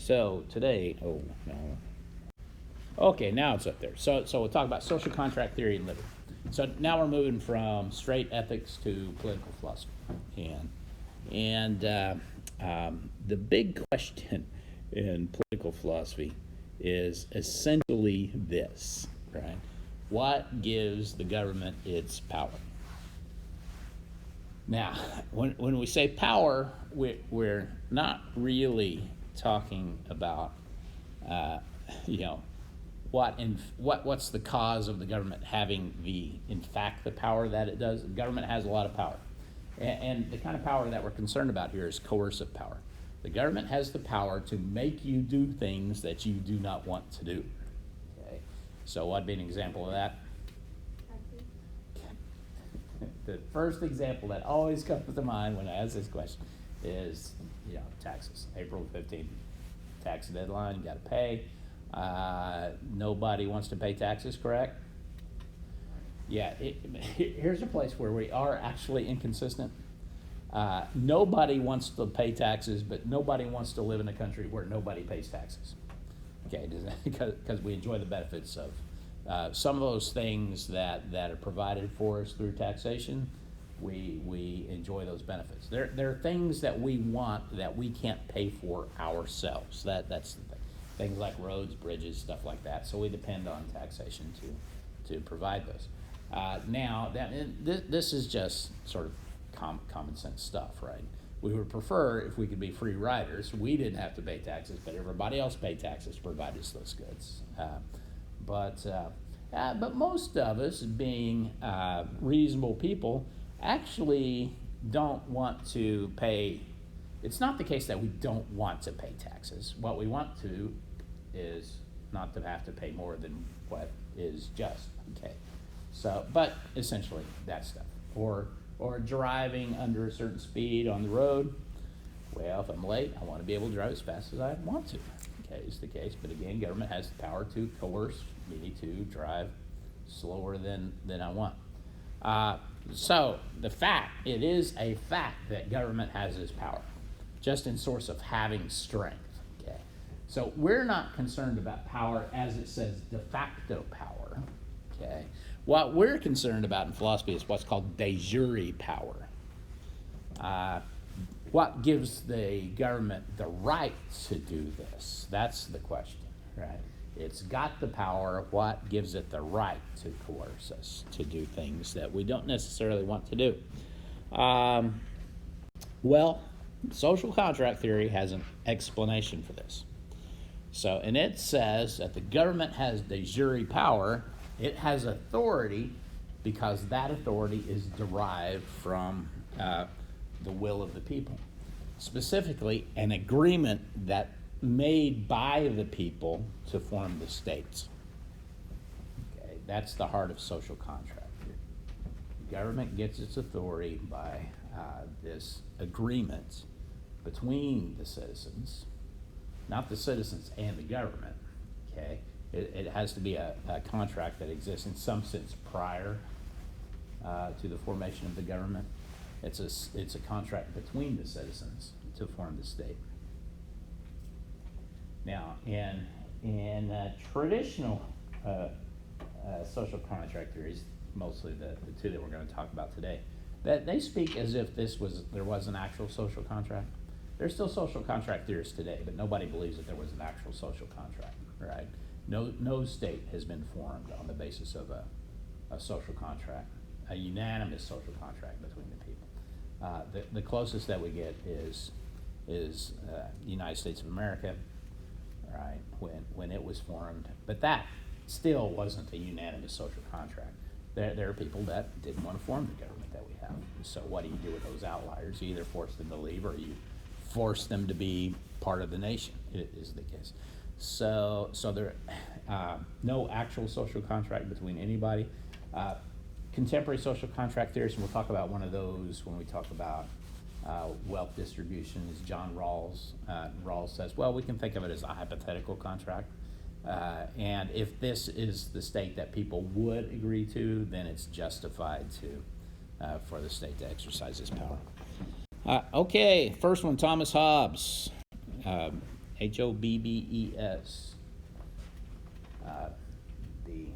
So today, oh no. Okay, now it's up there. So we'll talk about social contract theory and liberty. So now we're moving from straight ethics to political philosophy, and the big question in political philosophy is essentially this, right? What gives the government its power? Now, when we say power, we're not really talking about, what's the cause of the government having in fact, the power that it does. The government has a lot of power. And the kind of power that we're concerned about here is coercive power. The government has the power to make you do things that you do not want to do. Okay? So what'd be an example of that? The first example that always comes to mind when I ask this question is, taxes. April 15th, tax deadline, you got to pay. Nobody wants to pay taxes, correct? Yeah, here's a place where we are actually inconsistent. Nobody wants to pay taxes, but nobody wants to live in a country where nobody pays taxes. Okay, because we enjoy the benefits of some of those things that are provided for us through taxation. We enjoy those benefits. There are things that we want that we can't pay for ourselves. That's the thing. Things like roads, bridges, stuff like that. So we depend on taxation to provide those. Now, this is just sort of common sense stuff, right? We would prefer if we could be free riders. We didn't have to pay taxes, but everybody else paid taxes to provide us those goods. But most of us, being reasonable people, actually don't want to pay. It's not the case that we don't want to pay taxes. What we want to is not to have to pay more than what is just. Okay, so but essentially that stuff, or driving under a certain speed on the road. Well, if I'm late, I want to be able to drive as fast as I want to. Okay, is the case. But again, government has the power to coerce me to drive slower than I want. So it is a fact that government has this power, just in source of having strength. Okay, so we're not concerned about power as it says de facto power. Okay, what we're concerned about in philosophy is what's called de jure power. What gives the government the right to do this? That's the question, right? It's got the power. What gives it the right to coerce us to do things that we don't necessarily want to do? Well, social contract theory has an explanation for this. So, and it says that the government has de jure power. It has authority because that authority is derived from the will of the people. Specifically, an agreement that made by the people to form the states. Okay, that's the heart of social contract. The government gets its authority by this agreement between the citizens, not the citizens and the government. Okay, it has to be a contract that exists in some sense prior to the formation of the government. It's a contract between the citizens to form the state. Now, in traditional social contract theories, mostly the two that we're going to talk about today, that they speak as if there was an actual social contract. There's still social contract theorists today, but nobody believes that there was an actual social contract, right? No state has been formed on the basis of a social contract, a unanimous social contract between the people. The closest that we get is the United States of America, right, when it was formed. But that still wasn't a unanimous social contract. There are people that didn't want to form the government that we have. So what do you do with those outliers? You either force them to leave or you force them to be part of the nation, is the case. So there no actual social contract between anybody. Contemporary social contract theories, and we'll talk about one of those when we talk about wealth distribution, is John Rawls. Rawls says, well, we can think of it as a hypothetical contract. And if this is the state that people would agree to, then it's justified for the state to exercise its power. Okay, first one, Thomas Hobbes. Hobbes. The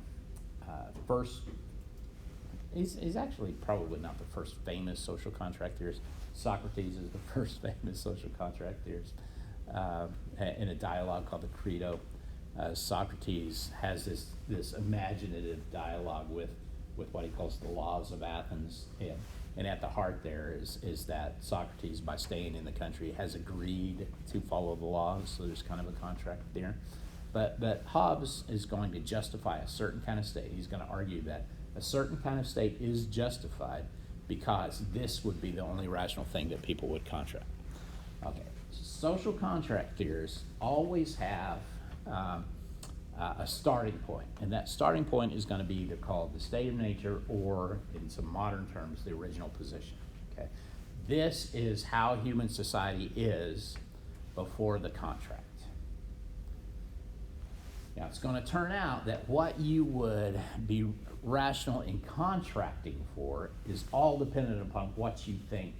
first, he's actually probably not the first famous social contract theorist. Socrates is the first famous social contract theorist. In a dialogue called the Credo, Socrates has this imaginative dialogue with what he calls the laws of Athens, and at the heart there is that Socrates, by staying in the country, has agreed to follow the laws. So there's kind of a contract there. But Hobbes is going to justify a certain kind of state. He's going to argue that a certain kind of state is justified because this would be the only rational thing that people would contract. Okay, social contract theorists always have a starting point, and that starting point is going to be either called the state of nature or, in some modern terms, the original position. Okay, this is how human society is before the contract. Now, it's going to turn out that what you would be rational in contracting for is all dependent upon what you think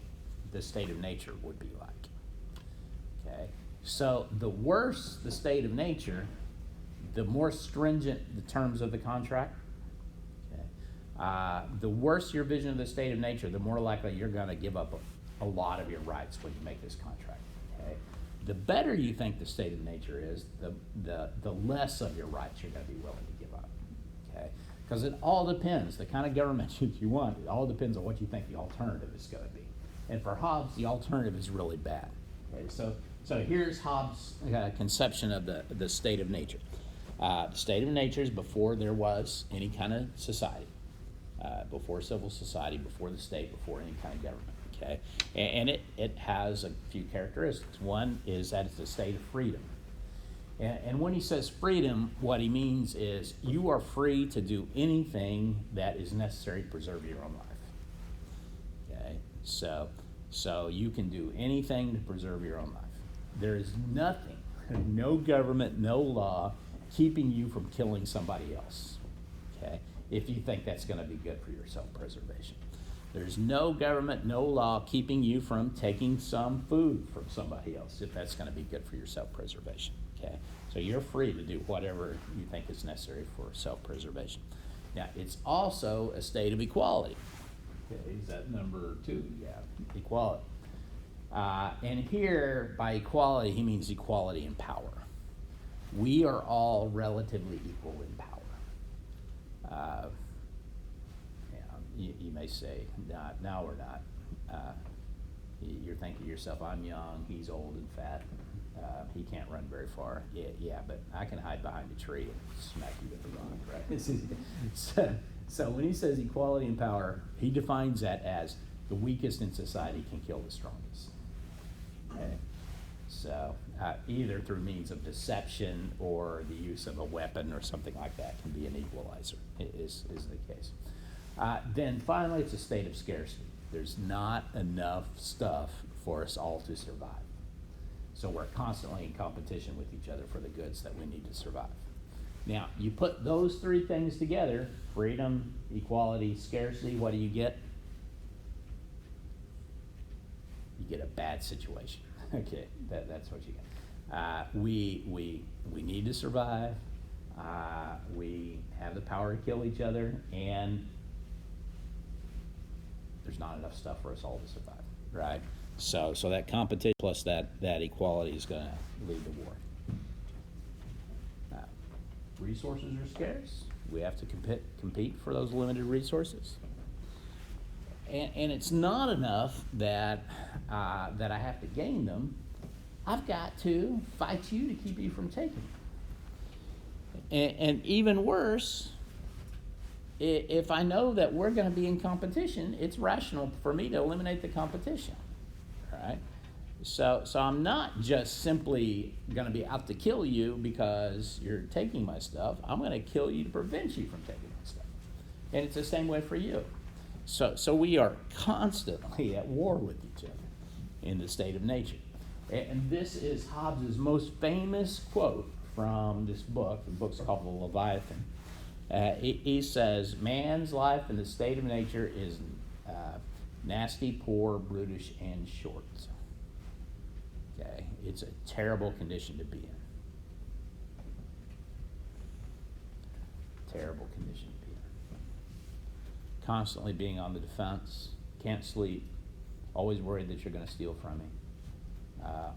the state of nature would be like. Okay, so the worse the state of nature, the more stringent the terms of the contract. Okay, the worse your vision of the state of nature, the more likely you're going to give up a lot of your rights when you make this contract. Okay, the better you think the state of nature is, the less of your rights you're going to be willing to give up. Okay, because it all depends. The kind of government you want, it all depends on what you think the alternative is going to be. And for Hobbes, the alternative is really bad. Okay, so here's Hobbes' conception of the state of nature. The state of nature is before there was any kind of society, before civil society, before the state, before any kind of government. Okay, and it has a few characteristics. One is that it's a state of freedom. And when he says freedom, what he means is you are free to do anything that is necessary to preserve your own life. Okay, so you can do anything to preserve your own life. There is nothing, no government, no law keeping you from killing somebody else, okay, if you think that's going to be good for your self-preservation. There's no government, no law keeping you from taking some food from somebody else if that's going to be good for your self-preservation, okay? So you're free to do whatever you think is necessary for self-preservation. Now, it's also a state of equality. Okay, is that number 2? Yeah, equality. And here, by equality, he means equality in power. We are all relatively equal in power. You may say, no, we're not. You're thinking to yourself, I'm young, he's old and fat, he can't run very far. Yeah, but I can hide behind a tree and smack you with a rock, right? So when he says equality in power, he defines that as the weakest in society can kill the strongest. Okay? So either through means of deception or the use of a weapon or something like that can be an equalizer, is the case. Then finally, it's a state of scarcity. There's not enough stuff for us all to survive. So we're constantly in competition with each other for the goods that we need to survive. Now, you put those 3 things together, freedom, equality, scarcity, what do you get? You get a bad situation. Okay, that's what you get. We need to survive. We have the power to kill each other, and there's not enough stuff for us all to survive, right? So that competition plus that equality is going to lead to war. Resources are scarce. We have to compete for those limited resources. And it's not enough that I have to gain them. I've got to fight you to keep you from taking them. And even worse, if I know that we're going to be in competition, it's rational for me to eliminate the competition, right? So I'm not just simply going to be out to kill you because you're taking my stuff. I'm going to kill you to prevent you from taking my stuff. And it's the same way for you. So we are constantly at war with each other in the state of nature. And this is Hobbes' most famous quote from this book. The book's called The Leviathan. He says, man's life in the state of nature is nasty, poor, brutish, and short. Okay, it's a terrible condition to be in. Terrible condition to be in. Constantly being on the defense, can't sleep, always worried that you're going to steal from me,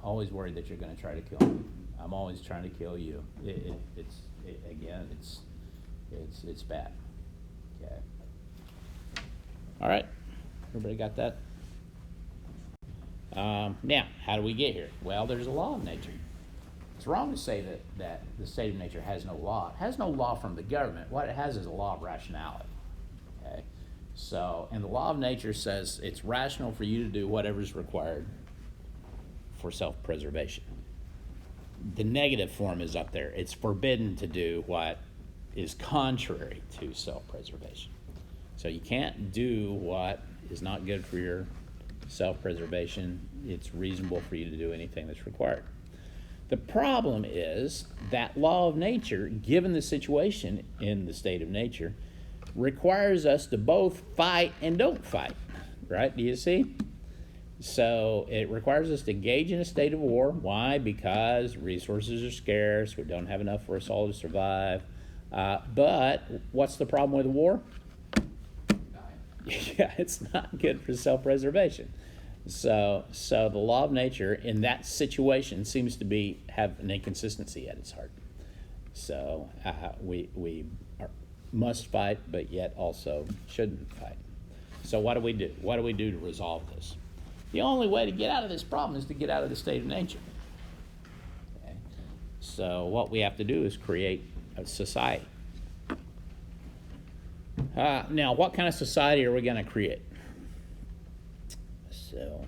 always worried that you're going to try to kill me. I'm always trying to kill you. It's bad. Okay. All right, everybody got that? Now, how do we get here? Well, there's a law of nature. It's wrong to say that the state of nature has no law. It has no law from the government. What it has is a law of rationality. Okay? So, and the law of nature says it's rational for you to do whatever's required for self-preservation. The negative form is up there. It's forbidden to do what is contrary to self-preservation. So you can't do what is not good for your self-preservation. It's reasonable for you to do anything that's required. The problem is that law of nature, given the situation in the state of nature, requires us to both fight and don't fight, right? Do you see? So it requires us to engage in a state of war. Why? Because resources are scarce. We don't have enough for us all to survive. But what's the problem with war? Yeah, it's not good for self-preservation. So the law of nature in that situation seems to have an inconsistency at its heart. So we must fight, but yet also shouldn't fight. So what do we do? What do we do to resolve this? The only way to get out of this problem is to get out of the state of nature. Okay? So what we have to do is create a society. Now, what kind of society are we going to create? So,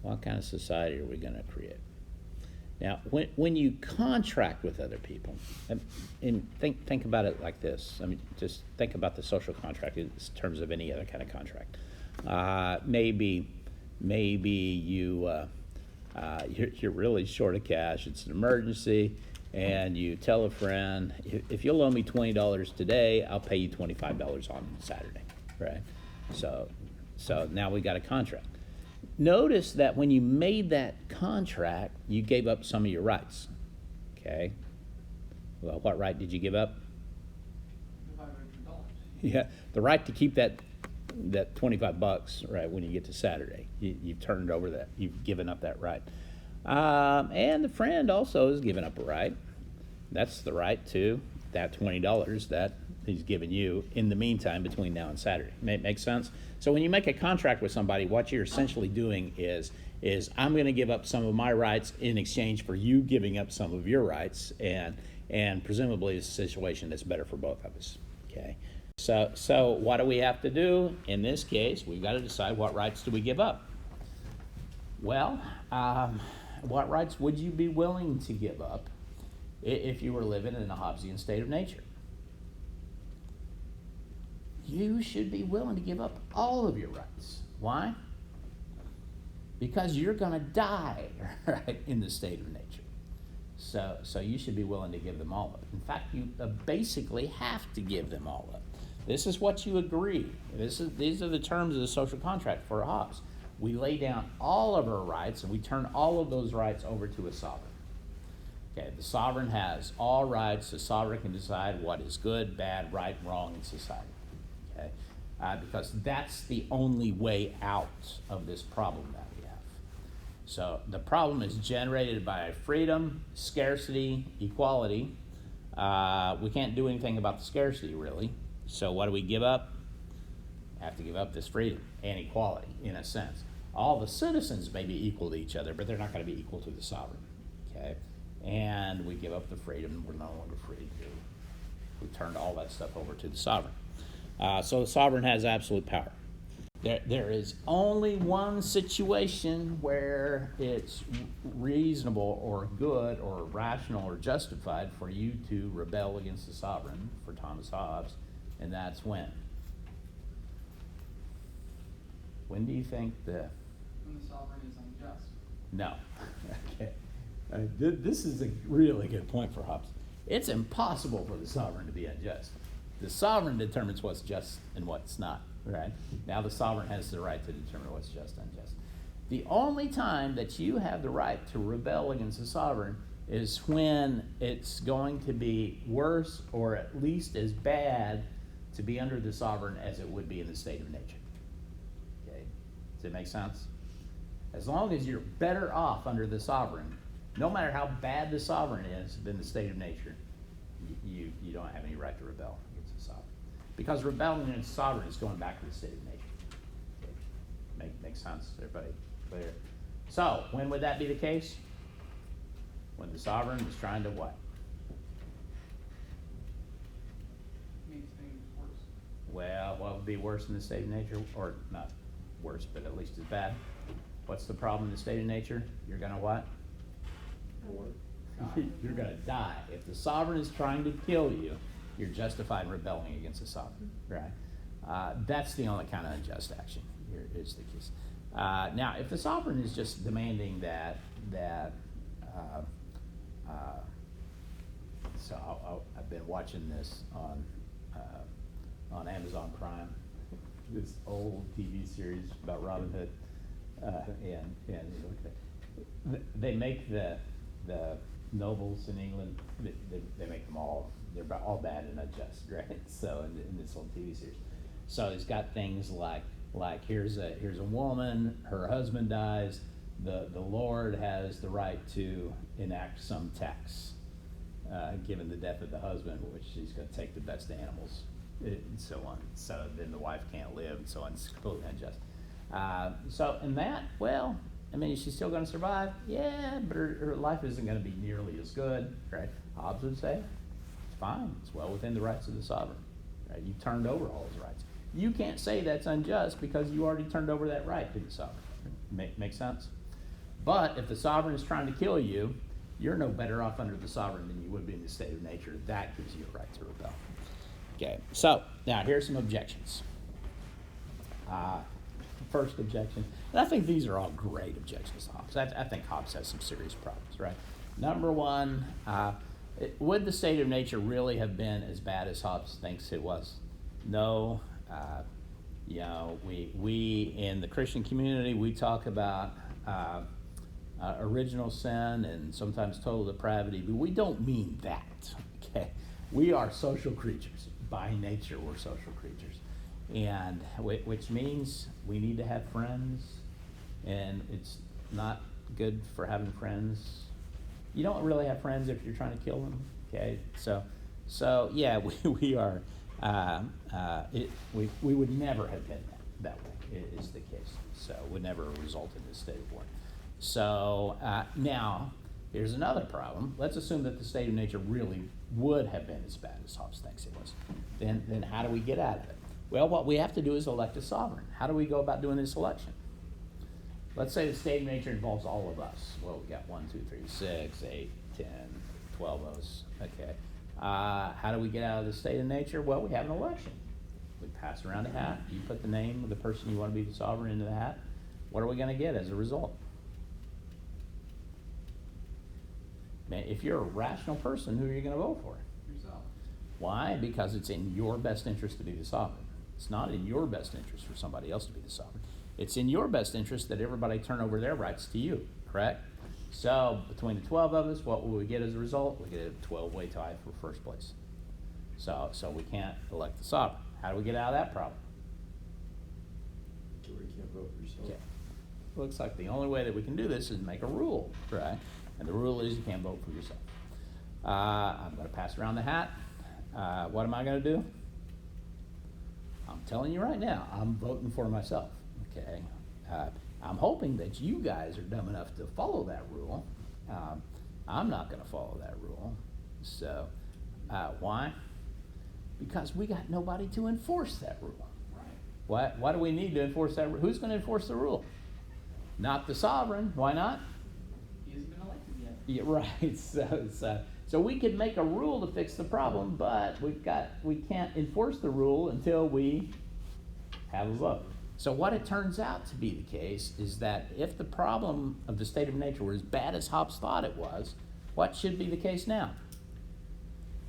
what kind of society are we going to create? Now, when you contract with other people, and think about it like this. I mean, just think about the social contract in terms of any other kind of contract. Maybe you're really short of cash. It's an emergency, and you tell a friend, if you'll loan me $20 today, I'll pay you $25 on Saturday, right? So now we got a contract. Notice that when you made that contract, you gave up some of your rights. Okay. Well, what right did you give up? $500. Yeah, the right to keep that $25, right? When you get to Saturday, you've turned over that. You've given up that right. And the friend also has given up a right. That's the right to that $20 that he's given you in the meantime between now and Saturday. Make sense? So when you make a contract with somebody, what you're essentially doing is I'm going to give up some of my rights in exchange for you giving up some of your rights, and presumably it's a situation that's better for both of us. Okay. So what do we have to do? In this case, we've got to decide what rights do we give up. Well, what rights would you be willing to give up if you were living in a Hobbesian state of nature? You should be willing to give up all of your rights. Why? Because you're going to die, right, in the state of nature. So you should be willing to give them all up. In fact, you basically have to give them all up. This is what you agree. These are the terms of the social contract for Hobbes. We lay down all of our rights, and we turn all of those rights over to a sovereign. Okay, the sovereign has all rights. The sovereign can decide what is good, bad, right, wrong in society. Okay, because that's the only way out of this problem that we have. So the problem is generated by freedom, scarcity, equality. We can't do anything about the scarcity, really. So what do we give up? Have to give up this freedom and equality, in a sense. All the citizens may be equal to each other, but they're not going to be equal to the sovereign. Okay, and we give up the freedom. We're no longer free to. We turned all that stuff over to the sovereign. So the sovereign has absolute power. There is only one situation where it's reasonable or good or rational or justified for you to rebel against the sovereign, for Thomas Hobbes, and that's when? When do you think When the sovereign is unjust. No. Okay. This is a really good point for Hobbes. It's impossible for the sovereign to be unjust. The sovereign determines what's just and what's not, right? Now the sovereign has the right to determine what's just and unjust. The only time that you have the right to rebel against the sovereign is when it's going to be worse or at least as bad to be under the sovereign as it would be in the state of nature. Okay? Does it make sense? As long as you're better off under the sovereign, no matter how bad the sovereign is than the state of nature, you don't have any right to rebel against the sovereign. Because rebelling against the sovereign is going back to the state of nature. Okay? Makes sense? Everybody clear? So, when would that be the case? When the sovereign is trying to what? Makes things worse. Well, what would be worse in the state of nature? Or not worse, but at least as bad. What's the problem in the state of nature? You're gonna what? You're gonna die. If the sovereign is trying to kill you, you're justified in rebelling against the sovereign, right? That's the only kind of unjust action. Here is the case. Now, if the sovereign is just demanding so I've been watching this on Amazon Prime, this old TV series about Robin Hood, and they make the nobles in England, they make them all, they're all bad and unjust, right? So in this old TV series, so it's got things like here's a woman, her husband dies, the Lord has the right to enact some tax, given the death of the husband, which he's going to take the best animals, and so on. So then the wife can't live, and so on. It's completely unjust. So in that, well, I mean, is she still going to survive? Yeah, but her life isn't going to be nearly as good, right? Hobbes would say, it's fine. It's well within the rights of the sovereign, right? You turned over all his rights. You can't say that's unjust because you already turned over that right to the sovereign. Make sense? But if the sovereign is trying to kill you, you're no better off under the sovereign than you would be in the state of nature. That gives you a right to rebel. Okay, so now here's some objections. First objection, and I think these are all great objections to Hobbes. I think Hobbes has some serious problems, right? Number one, would the state of nature really have been as bad as Hobbes thinks it was? No. We in the Christian community, we talk about original sin and sometimes total depravity, but we don't mean that, okay? We are social creatures. By nature, we're social creatures. And which means we need to have friends, and it's not good for having friends. You don't really have friends if you're trying to kill them, okay? So yeah, we are, we would never have been that way, is the case. So it would never result in this state of war. So now, here's another problem. Let's assume that the state of nature really would have been as bad as Hobbes thinks it was. Then how do we get out of it? Well, what we have to do is elect a sovereign. How do we go about doing this election? Let's say the state of nature involves all of us. Well, we got 1, 2, 3, 6, 8, 10, 12 of us. Okay. How do we get out of the state of nature? Well, we have an election. We pass around a hat. You put the name of the person you want to be the sovereign into the hat. What are we going to get as a result? Man, if you're a rational person, who are you going to vote for? Yourself. Why? Because it's in your best interest to be the sovereign. It's not in your best interest for somebody else to be the sovereign. It's in your best interest that everybody turn over their rights to you, correct? So between the 12 of us, what will we get as a result? We get a 12-way tie for first place. So we can't elect the sovereign. How do we get out of that problem? You can't vote for yourself. Okay. Looks like the only way that we can do this is make a rule, right? And the rule is you can't vote for yourself. I'm going to pass around the hat. What am I going to do? I'm telling you right now, I'm voting for myself, okay? I'm hoping that you guys are dumb enough to follow that rule. I'm not going to follow that rule. So, why? Because we got nobody to enforce that rule. Right. Why do we need to enforce that rule? Who's going to enforce the rule? Not the sovereign. Why not? He hasn't been elected yet. Yeah, right. So we could make a rule to fix the problem, but we can't enforce the rule until we have a vote. So what it turns out to be the case is that if the problem of the state of nature were as bad as Hobbes thought it was, what should be the case now?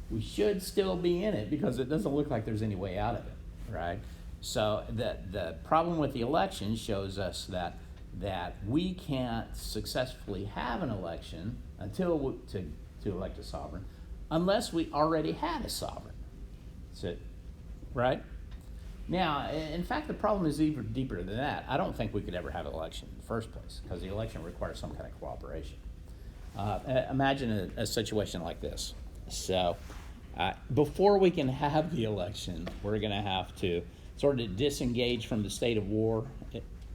We should still be in it because it doesn't look like there's any way out of it, right? So the problem with the election shows us that we can't successfully have an election to elect a sovereign unless we already had a sovereign. That's it, right? Now, in fact, the problem is even deeper than that. I don't think we could ever have an election in the first place because the election requires some kind of cooperation. Imagine a situation like this. So, before we can have the election, we're going to have to sort of disengage from the state of war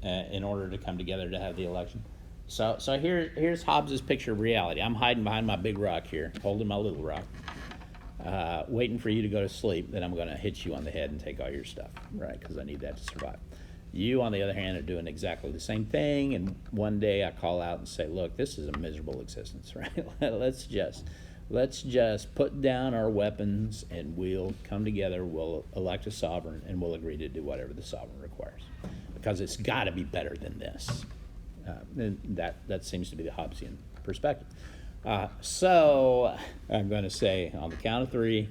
in order to come together to have the election. So here's Hobbes's picture of reality. I'm hiding behind my big rock here, holding my little rock, waiting for you to go to sleep. Then I'm going to hit you on the head and take all your stuff, right? Because I need that to survive. You, on the other hand, are doing exactly the same thing. And one day I call out and say, "Look, this is a miserable existence, right? Let's just put down our weapons and we'll come together. We'll elect a sovereign and we'll agree to do whatever the sovereign requires, because it's got to be better than this." And that seems to be the Hobbesian perspective. So I'm going to say, on the count of three,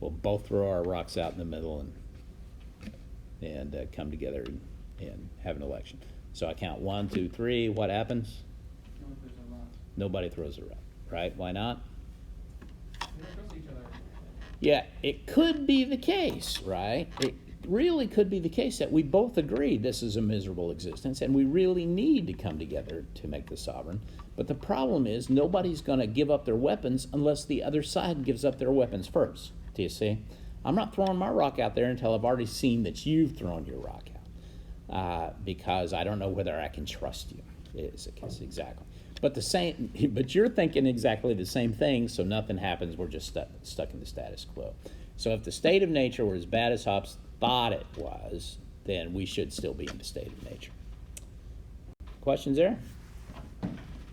we'll both throw our rocks out in the middle and come together and have an election. So I count 1, 2, 3. What happens? No one throws a rock. Nobody throws a rock, right? Why not? They don't trust each other. Yeah, it could be the case, right? It really could be the case that we both agree this is a miserable existence and we really need to come together to make the sovereign. But the problem is nobody's going to give up their weapons unless the other side gives up their weapons first. Do you see? I'm not throwing my rock out there until I've already seen that you've thrown your rock out, because I don't know whether I can trust you. Is the case exactly. But you're thinking exactly the same thing, so nothing happens. We're just stuck in the status quo. So if the state of nature were as bad as Hobbes thought it was, then we should still be in the state of nature. Questions there?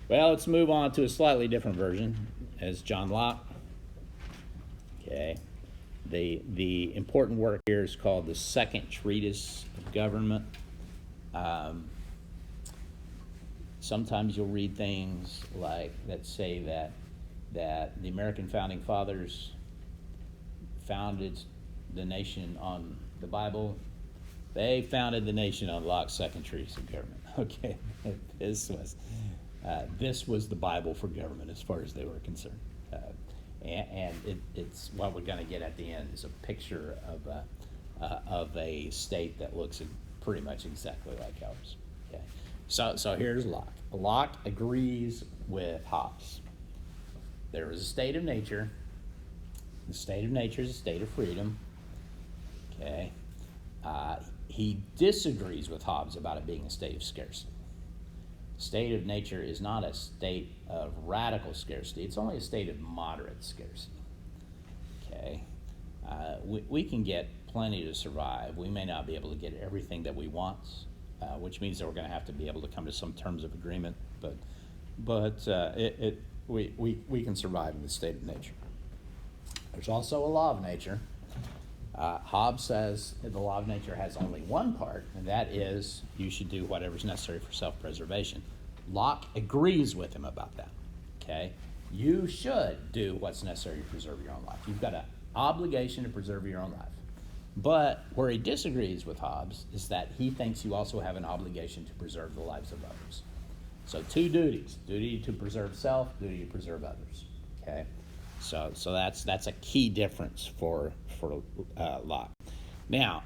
Well, let's move on to a slightly different version, as John Locke. Okay. The important work here is called the Second Treatise of Government. Sometimes you'll read things like that say that the American founding fathers founded the nation on the Bible. They founded the nation on Locke's Second Treatise of Government. Okay, this was the Bible for government as far as they were concerned. It's what we're going to get at the end is a picture of a state that looks pretty much exactly like ours. Okay, so here's Locke. Locke agrees with Hobbes. There is a state of nature. The state of nature is a state of freedom. Okay, he disagrees with Hobbes about it being a state of scarcity. State of nature is not a state of radical scarcity. It's only a state of moderate scarcity. Okay, we can get plenty to survive. We may not be able to get everything that we want, which means that we're going to have to be able to come to some terms of agreement. But we can survive in the state of nature. There's also a law of nature. Hobbes says that the law of nature has only one part, and that is you should do whatever's necessary for self-preservation. Locke agrees with him about that. Okay, you should do what's necessary to preserve your own life. You've got an obligation to preserve your own life. But where he disagrees with Hobbes is that he thinks you also have an obligation to preserve the lives of others. So two duties: duty to preserve self, duty to preserve others. Okay. So that's a key difference for Locke. Now,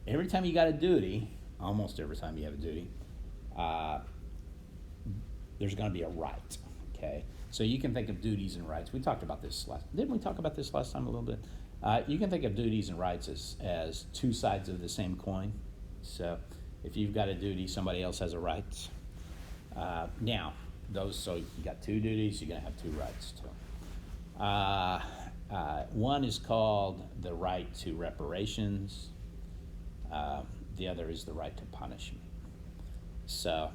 every time you got a duty, almost every time you have a duty, there's going to be a right. Okay, so you can think of duties and rights. We talked about this didn't we talk about this last time a little bit? You can think of duties and rights as two sides of the same coin. So if you've got a duty, somebody else has a right. So you got two duties, you're going to have two rights too. One is called the right to reparations. The other is the right to punishment. So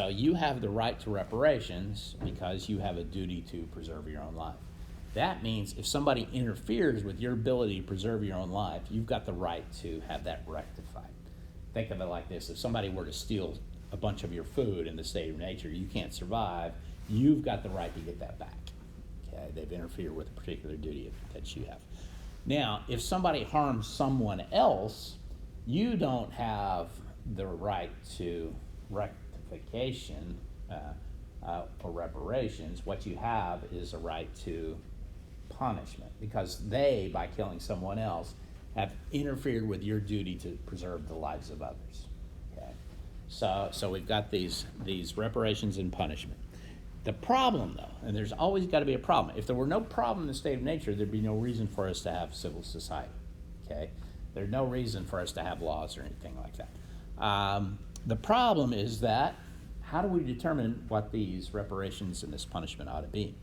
you have the right to reparations because you have a duty to preserve your own life. That means if somebody interferes with your ability to preserve your own life, you've got the right to have that rectified. Think of it like this: if somebody were to steal a bunch of your food in the state of nature, you can't survive, you've got the right to get that back. Okay, they've interfered with a particular duty that you have. Now, if somebody harms someone else, you don't have the right to rectification or reparations. What you have is a right to punishment, because they, by killing someone else, have interfered with your duty to preserve the lives of others. Okay, so we've got these reparations and punishment. The problem, though, and there's always got to be a problem. If there were no problem in the state of nature, there'd be no reason for us to have civil society. Okay, there's no reason for us to have laws or anything like that. The problem is that how do we determine what these reparations and this punishment ought to be?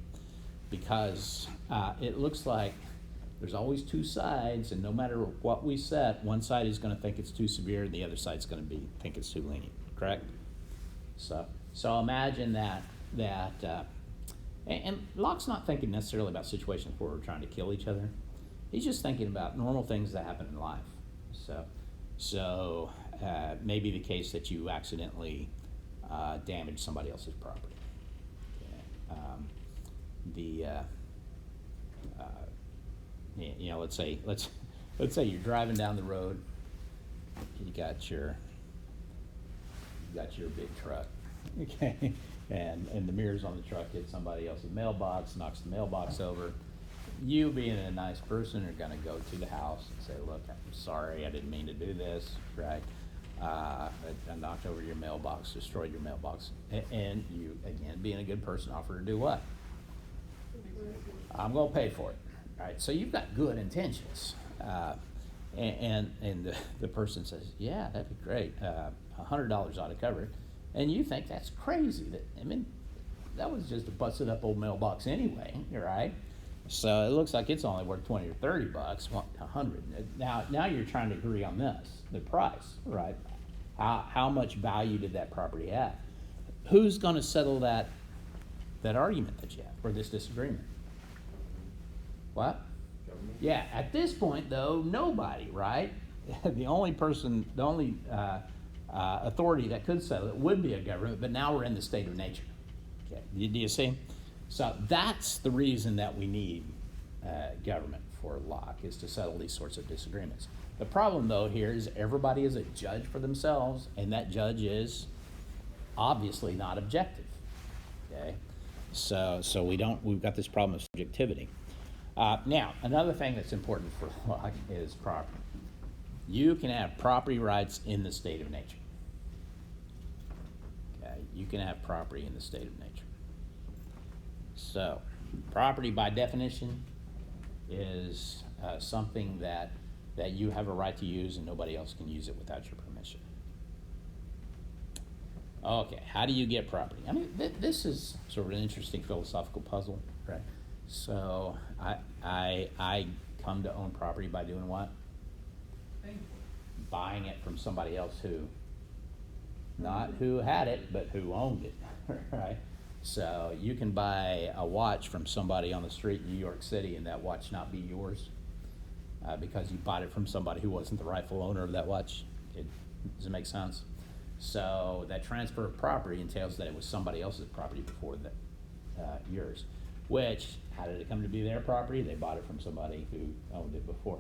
Because it looks like there's always two sides, and no matter what we set, one side is going to think it's too severe, and the other side's going to think it's too lenient. Correct? So imagine that and Locke's not thinking necessarily about situations where we're trying to kill each other. He's just thinking about normal things that happen in life. So maybe the case that you accidentally damage somebody else's property. Let's say you're driving down the road. You got your big truck, okay, and the mirrors on the truck hit somebody else's mailbox, knocks the mailbox over. You, being a nice person, are going to go to the house and say, "Look, I'm sorry, I didn't mean to do this." Right? I knocked over your mailbox, destroyed your mailbox, and you, again, being a good person, offer to do what? I'm going to pay for it. All right, so you've got good intentions, and the person says, "Yeah, that'd be great. $100 ought to cover it," and you think that's crazy. That was just a busted up old mailbox anyway, right? So it looks like it's only worth $20 or $30. $100. Now you're trying to agree on the price, right? How much value did that property have? Who's going to settle that argument that you have, or this disagreement? What? Government. Yeah, at this point, though, nobody, right? The only authority that could settle it would be a government, but now we're in the state of nature. Okay, do you see? So that's the reason that we need government for Locke, is to settle these sorts of disagreements. The problem, though, here is everybody is a judge for themselves, and that judge is obviously not objective. Okay, so we've got this problem of subjectivity. Now, another thing that's important for Locke is property. You can have property rights in the state of nature. Okay, you can have property in the state of nature. So, property by definition is something that you have a right to use, and nobody else can use it without your permission. Okay, how do you get property? I mean, this is sort of an interesting philosophical puzzle, right? So I come to own property by doing what? Buying it from somebody else not who had it, but who owned it, right? So you can buy a watch from somebody on the street in New York City, and that watch not be yours because you bought it from somebody who wasn't the rightful owner of that watch. Does it make sense? So that transfer of property entails that it was somebody else's property before yours. Which, how did it come to be their property? They bought it from somebody who owned it before.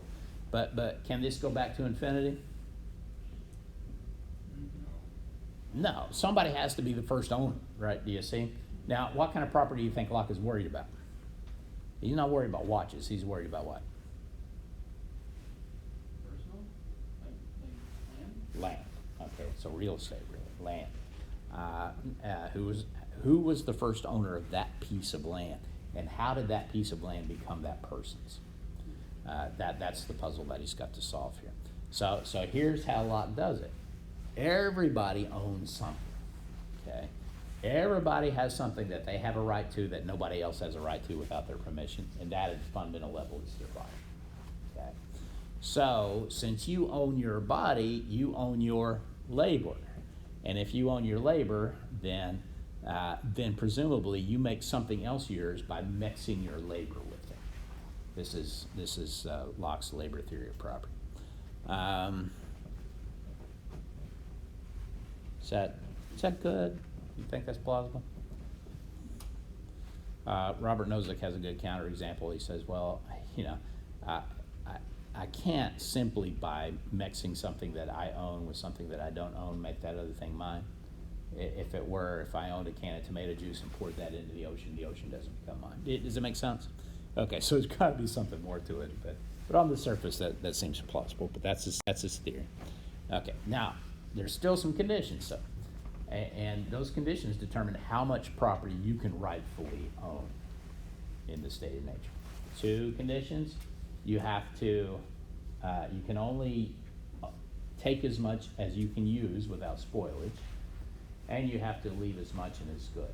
But can this go back to infinity? No. Somebody has to be the first owner, right? Do you see? Now, what kind of property do you think Locke is worried about? He's not worried about watches. He's worried about what? Personal? Like land? Land. Okay, so real estate, really. Land. Who was the first owner of that piece of land? And how did that piece of land become that person's? That's the puzzle that he's got to solve here. So here's how Locke does it. Everybody owns something, okay? Everybody has something that they have a right to that nobody else has a right to without their permission, and that at a fundamental level is their body, okay? So since you own your body, you own your labor. And if you own your labor, then presumably you make something else yours by mixing your labor with it. This is Locke's labor theory of property. Is that good? You think that's plausible? Robert Nozick has a good counterexample. He says, well, I can't simply by mixing something that I own with something that I don't own, make that other thing mine. If it were, if I owned a can of tomato juice and poured that into the ocean doesn't become mine. Does it make sense? Okay, so there's gotta be something more to it, but on the surface, that seems plausible, but that's his theory. Okay, now, there's still some conditions, though. And those conditions determine how much property you can rightfully own in the state of nature. 2 conditions: you have to, you can only take as much as you can use without spoilage, and you have to leave as much and as good.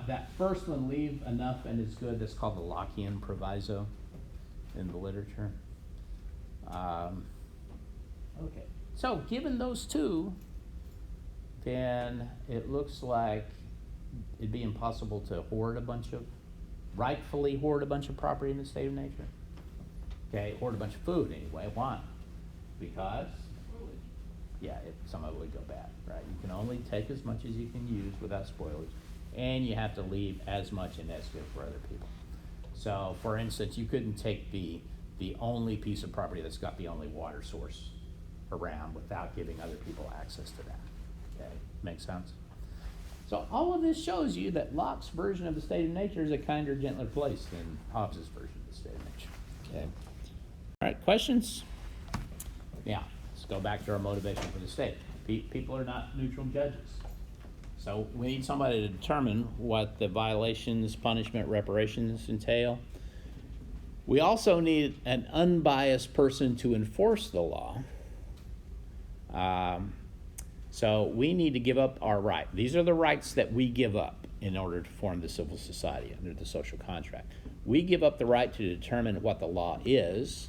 That first one, leave enough and as good, that's called the Lockean proviso in the literature. Okay, so given those 2, then it looks like it'd be impossible to rightfully hoard a bunch of property in the state of nature. Okay, hoard a bunch of food anyway. Why? Because, yeah, some of it would go bad, right? You can only take as much as you can use without spoilage, and you have to leave as much and as good for other people. So, for instance, you couldn't take the only piece of property that's got the only water source around without giving other people access to that. Okay, make sense? So all of this shows you that Locke's version of the state of nature is a kinder, gentler place than Hobbes's version of the state of nature. Okay. All right, questions? Yeah, let's go back to our motivation for the state. People are not neutral judges. So we need somebody to determine what the violations, punishment, reparations entail. We also need an unbiased person to enforce the law. So we need to give up our right. These are the rights that we give up in order to form the civil society under the social contract. We give up the right to determine what the law is.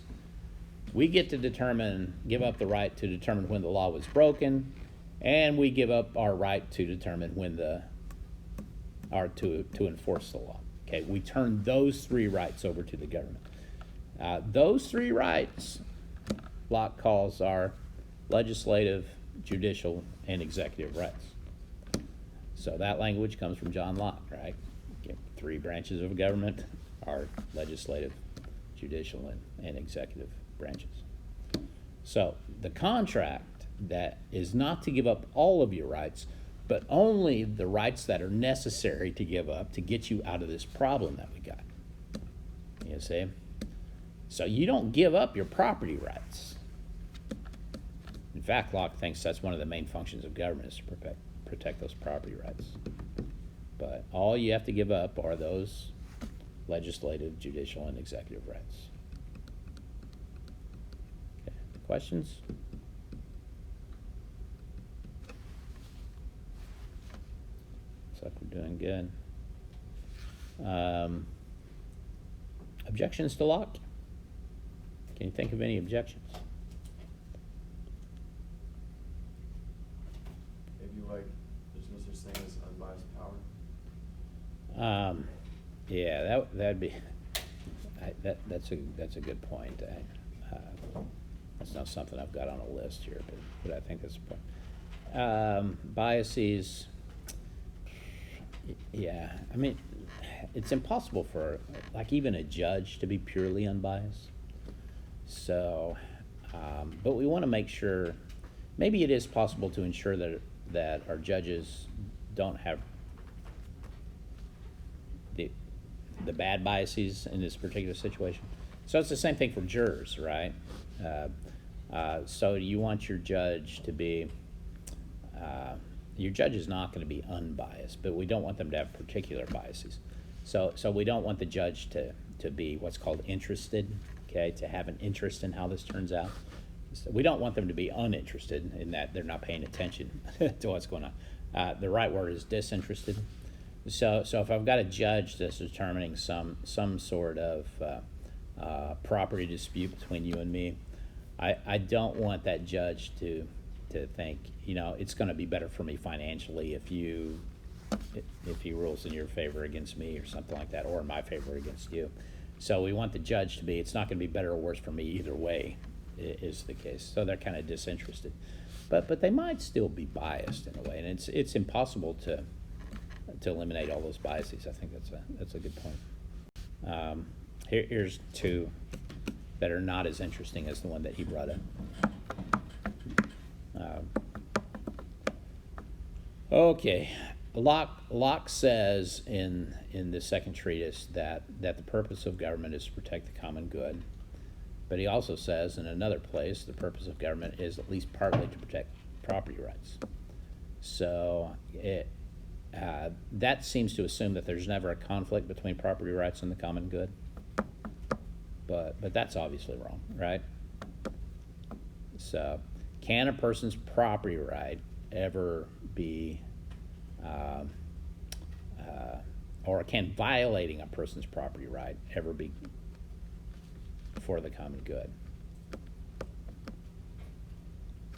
We get to give up the right to determine when the law was broken, and we give up our right to determine when to enforce the law. Okay, we turn those 3 rights over to the government. Those 3 rights Locke calls our legislative, judicial, and executive rights. So that language comes from John Locke, right? 3 branches of government are legislative, judicial, and executive branches. So the contract that is not to give up all of your rights, but only the rights that are necessary to give up to get you out of this problem that we got. You see? So you don't give up your property rights. In fact, Locke thinks that's one of the main functions of government is to protect those property rights. But all you have to give up are those legislative, judicial, and executive rights. Okay. Questions? Looks like we're doing good. Objections to Locke? Can you think of any objections? There's no such thing as unbiased power. Yeah, that'd be that's a good point. That's not something I've got on a list here, but I think that's the point. Biases. Yeah, I mean, it's impossible for even a judge to be purely unbiased. So, but we want to make sure. Maybe it is possible to ensure that our judges don't have the bad biases in this particular situation. So it's the same thing for jurors, right? So you want your judge to be, your judge is not going to be unbiased, but we don't want them to have particular biases. So we don't want the judge to be what's called interested, okay, to have an interest in how this turns out. So we don't want them to be uninterested in that they're not paying attention to what's going on. The right word is disinterested. So if I've got a judge that's determining some sort of property dispute between you and me, I don't want that judge to think, it's going to be better for me financially if he rules in your favor against me or something like that, or in my favor against you. So we want the judge to be, it's not going to be better or worse for me either way, is the case. So they're kind of disinterested, but they might still be biased in a way, and it's impossible to eliminate all those biases. I think that's a good point. Here's two that are not as interesting as the one that he brought up. Okay, Locke says in the second treatise that the purpose of government is to protect the common good, but he also says in another place the purpose of government is at least partly to protect property rights. So that seems to assume that there's never a conflict between property rights and the common good, but that's obviously wrong, right? So can a person's property right ever be, or can violating a person's property right ever be for the common good?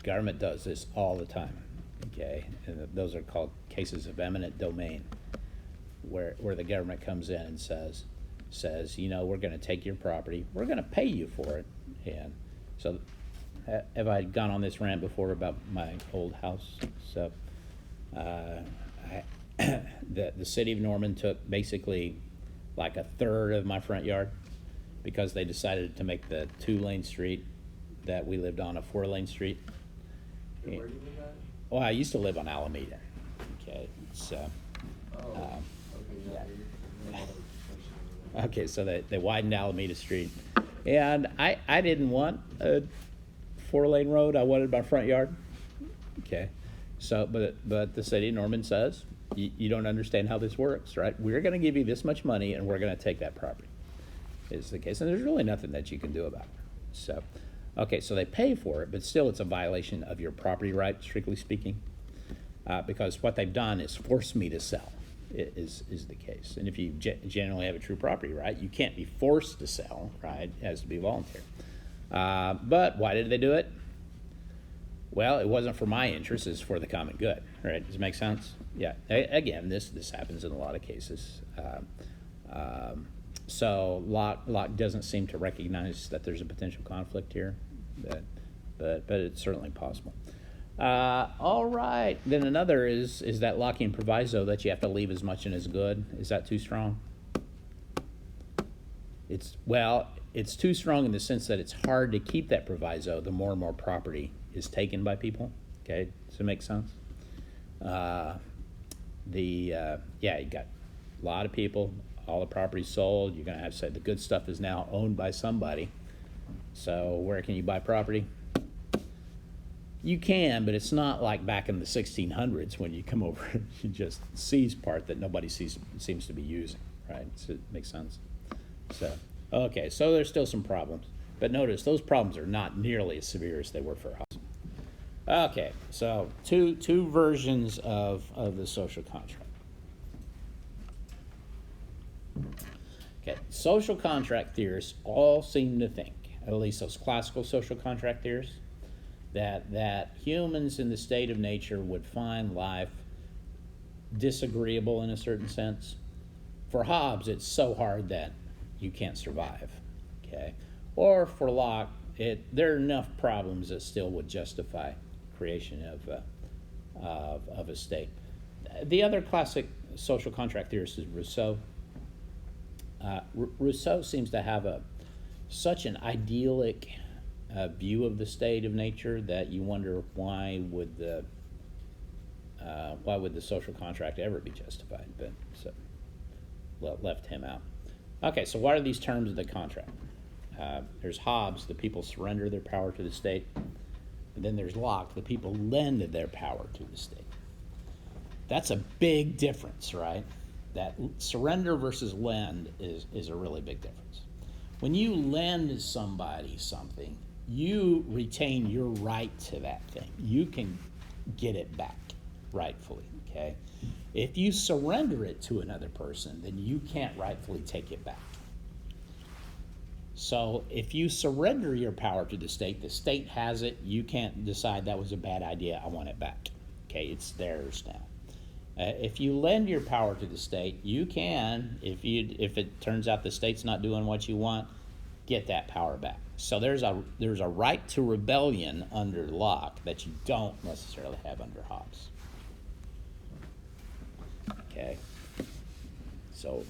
Government does this all the time, okay? And those are called cases of eminent domain, where the government comes in and says, you know, we're going to take your property, we're going to pay you for it. And so have I gone on this rant before about my old house? So the city of Norman took basically like a third of my front yard because they decided to make the 2-lane street that we lived on a 4-lane street. Where do you live at? Well, I used to live on Alameda. Okay, so. Okay, yeah. you're Okay, so they widened Alameda Street, and I didn't want a 4-lane road. I wanted my front yard. Okay, so but the city of Norman says you don't understand how this works, right? We're going to give you this much money, and we're going to take that property. Is the case, and there's really nothing that you can do about it. So, okay, so they pay for it, but still, it's a violation of your property right, strictly speaking, because what they've done is force me to sell. Is the case. And if you generally have a true property right, you can't be forced to sell, right? It has to be voluntary. But why did they do it? Well, it wasn't for my interest, it's for the common good, right? Does it make sense? Yeah. Again, this happens in a lot of cases. So Locke doesn't seem to recognize that there's a potential conflict here, but it's certainly possible. All right. Then another is that Lockean proviso that you have to leave as much in as good. Is that too strong? It's too strong in the sense that it's hard to keep that proviso the more and more property is taken by people. Okay, does it make sense? Yeah, you got a lot of people, all the property sold. You're going to have to say the good stuff is now owned by somebody. So where can you buy property? You can, but it's not like back in the 1600s when you come over and you just seize part that nobody seems to be using, right? So it makes sense. So, okay, so there's still some problems. But notice, those problems are not nearly as severe as they were for housing. Okay, so two versions of the social contract. Okay, social contract theorists all seem to think, at least those classical social contract theorists, that humans in the state of nature would find life disagreeable in a certain sense. For Hobbes, it's so hard that you can't survive, okay? Or for Locke, there are enough problems that still would justify creation of a state. The other classic social contract theorist is Rousseau. Rousseau seems to have such an idyllic view of the state of nature that you wonder why would the social contract ever be justified? But so left him out. Okay, so what are these terms of the contract? There's Hobbes, the people surrender their power to the state. And then there's Locke, the people lend their power to the state. That's a big difference, right? That surrender versus lend is a really big difference. When you lend somebody something, you retain your right to that thing. You can get it back rightfully, okay? If you surrender it to another person, then you can't rightfully take it back. So if you surrender your power to the state has it, you can't decide that was a bad idea, I want it back. Okay, it's theirs now. If you lend your power to the state, you can, if it turns out the state's not doing what you want, get that power back. So there's a right to rebellion under Locke that you don't necessarily have under Hobbes. Okay. So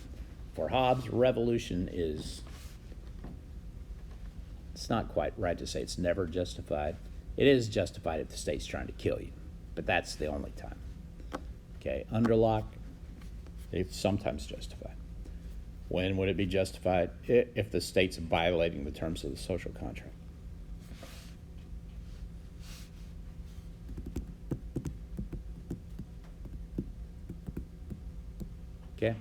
for Hobbes, revolution is it's not quite right to say it's never justified. It is justified if the state's trying to kill you, but that's the only time. Okay, underlock, it's sometimes justified. When would it be justified? If the state's violating the terms of the social contract. Okay?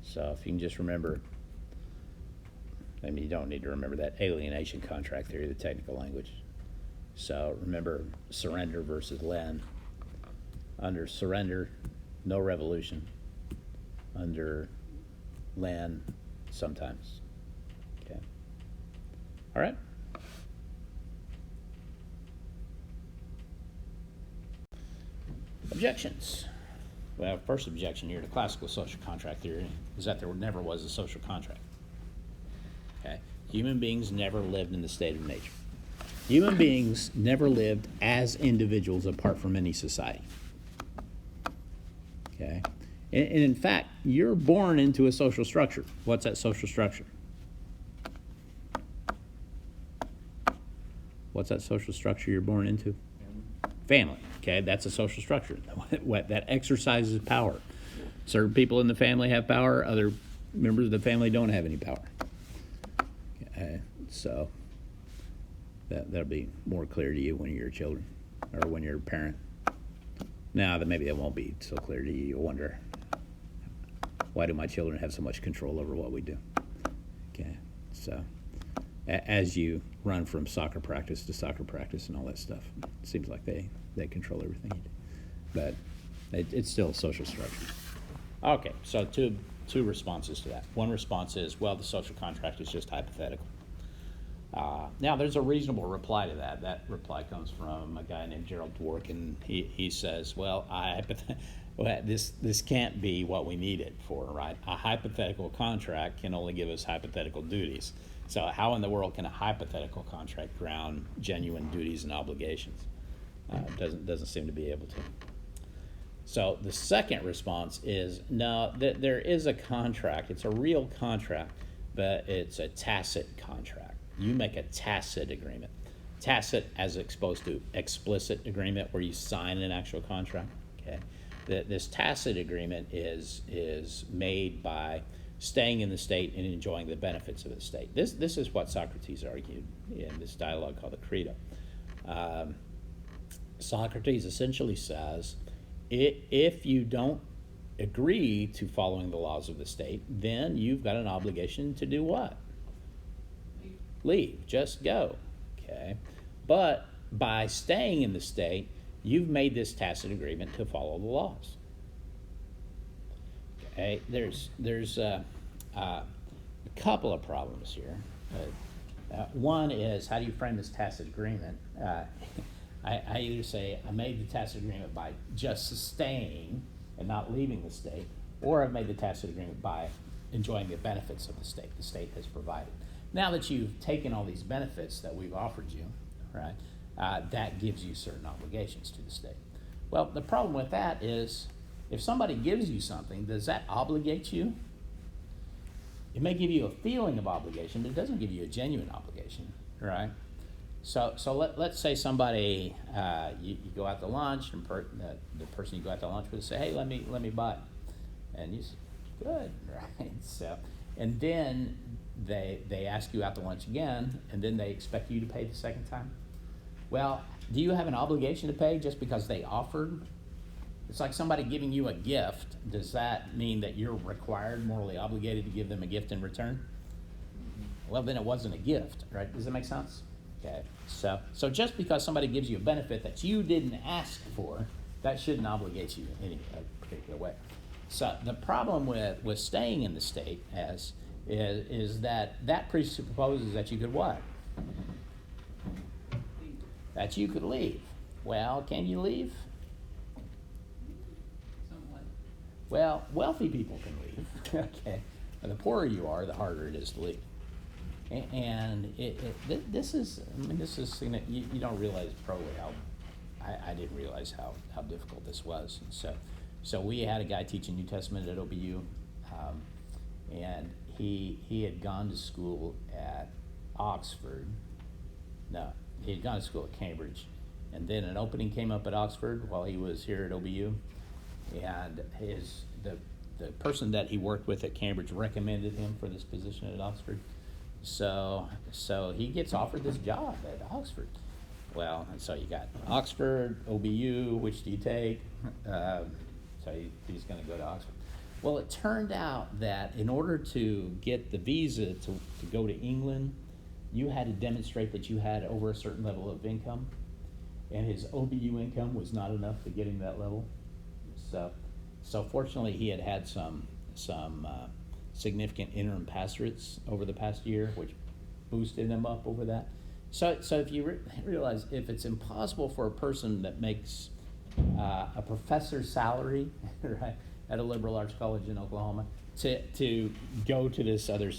So if you can just remember, I mean, you don't need to remember that alienation contract theory, the technical language. So remember surrender versus lend. Under surrender, no revolution. Under lend, sometimes. Okay. All right. Objections. Well, first objection here to classical social contract theory is that there never was a social contract. Okay? Human beings never lived in the state of nature. Human beings never lived as individuals apart from any society. Okay? And in fact, you're born into a social structure. What's that social structure? What's that social structure you're born into? Family. Okay, that's a social structure that exercises power. Certain people in the family have power, other members of the family don't have any power. Okay, so that'll be more clear to you when you're children or when you're a parent. Now, that maybe that won't be so clear to you. You'll wonder, why do my children have so much control over what we do? Okay, so as you run from soccer practice to soccer practice and all that stuff, it seems like they control everything you do. But it's still a social structure. Okay, so two responses to that. One response is, well, the social contract is just hypothetical. Now, there's a reasonable reply to that. That reply comes from a guy named Gerald Dwork, and he says, well, this can't be what we need it for, right? A hypothetical contract can only give us hypothetical duties. So how in the world can a hypothetical contract ground genuine duties and obligations? Doesn't seem to be able to. So the second response is, no, there is a contract. It's a real contract, but it's a tacit contract. You make a tacit agreement. Tacit as opposed to explicit agreement where you sign an actual contract. Okay, this tacit agreement is made by staying in the state and enjoying the benefits of the state. This is what Socrates argued in this dialogue called the Credo. Socrates essentially says, if you don't agree to following the laws of the state, then you've got an obligation to do what? Leave. Just go. Okay? But by staying in the state, you've made this tacit agreement to follow the laws. Okay? There's a couple of problems here. One is, how do you frame this tacit agreement? I either say I made the tacit agreement by just staying and not leaving the state, or I've made the tacit agreement by enjoying the benefits of the state has provided. Now that you've taken all these benefits that we've offered you, right, that gives you certain obligations to the state. Well, the problem with that is, if somebody gives you something, does that obligate you? It may give you a feeling of obligation, but it doesn't give you a genuine obligation, right? So let's say somebody, you go out to lunch, and the person you go out to lunch with say, hey, let me buy. And you say, good, right? So, and then they ask you out to lunch again, and then they expect you to pay the second time. Well, do you have an obligation to pay just because they offered? It's like somebody giving you a gift. Does that mean that you're required, morally obligated to give them a gift in return? Well, then it wasn't a gift, right? Does that make sense? Okay. So just because somebody gives you a benefit that you didn't ask for, that shouldn't obligate you in any particular way. So the problem with staying in the state is that presupposes that you could what? That you could leave. Well, can you leave? Somewhat. Well, wealthy people can leave. Okay. And the poorer you are, the harder it is to leave. And this is you don't realize probably how I didn't realize how difficult this was. So we had a guy teaching New Testament at OBU, and he had gone to school at Oxford. No, he had gone to school at Cambridge, and then an opening came up at Oxford while he was here at OBU, and the person that he worked with at Cambridge recommended him for this position at Oxford. So he gets offered this job at Oxford. Well, and so you got Oxford, OBU, which do you take? So he's going to go to Oxford. Well, it turned out that in order to get the visa to go to England, you had to demonstrate that you had over a certain level of income, and his OBU income was not enough to get him that level. So fortunately, he had some significant interim pastorates over the past year, which boosted him up over that. So if you realize, if it's impossible for a person that makes a professor's salary, right, at a liberal arts college in Oklahoma to go to this other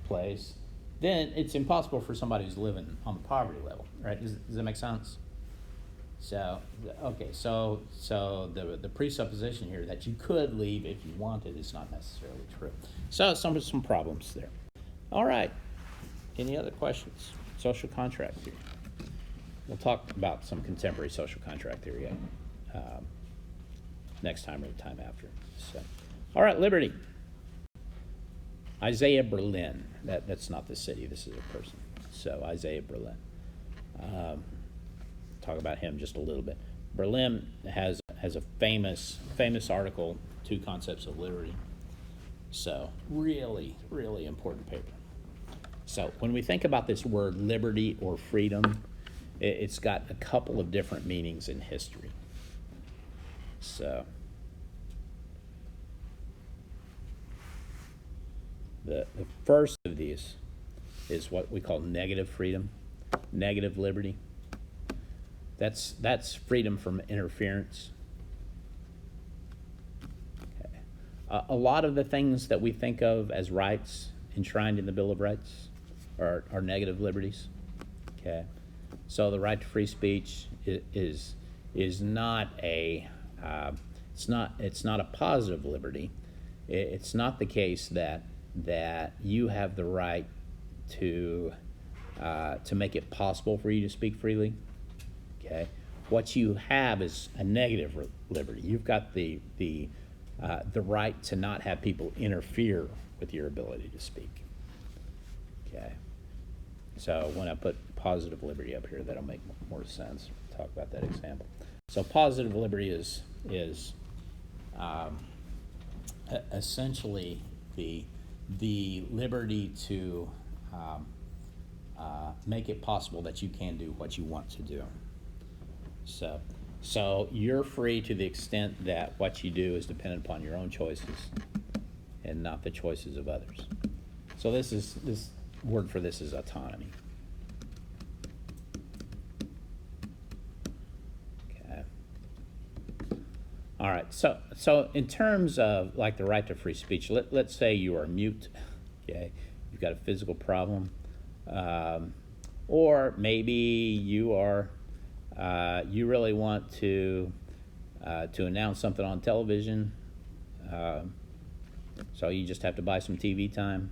place, then it's impossible for somebody who's living on the poverty level, right? Does that make sense? So, okay, so the presupposition here that you could leave if you wanted is not necessarily true. So some problems there. All right, any other questions? Social contract theory. We'll talk about some contemporary social contract theory next time or the time after. So, all right, liberty. Isaiah Berlin. That's not the city. This is a person. So Isaiah Berlin. Talk about him just a little bit. Berlin has a famous article, Two Concepts of Liberty. So really, really important paper. So when we think about this word liberty or freedom, it's got a couple of different meanings in history. So the first of these is what we call negative freedom, negative liberty. That's freedom from interference. Okay. A lot of the things that we think of as rights enshrined in the Bill of Rights are negative liberties. Okay, so the right to free speech is not a it's not a positive liberty. It's not the case that you have the right to make it possible for you to speak freely. Okay, what you have is a negative liberty. You've got the right to not have people interfere with your ability to speak. Okay, so when I put positive liberty up here, that'll make more sense. We'll talk about that example. So positive liberty is essentially the liberty to make it possible that you can do what you want to do. So you're free to the extent that what you do is dependent upon your own choices and not the choices of others. So this word for this is autonomy. Okay. All right. So in terms of like the right to free speech, let's say you are mute. Okay. You've got a physical problem, or maybe you are. You really want to announce something on television, so you just have to buy some TV time,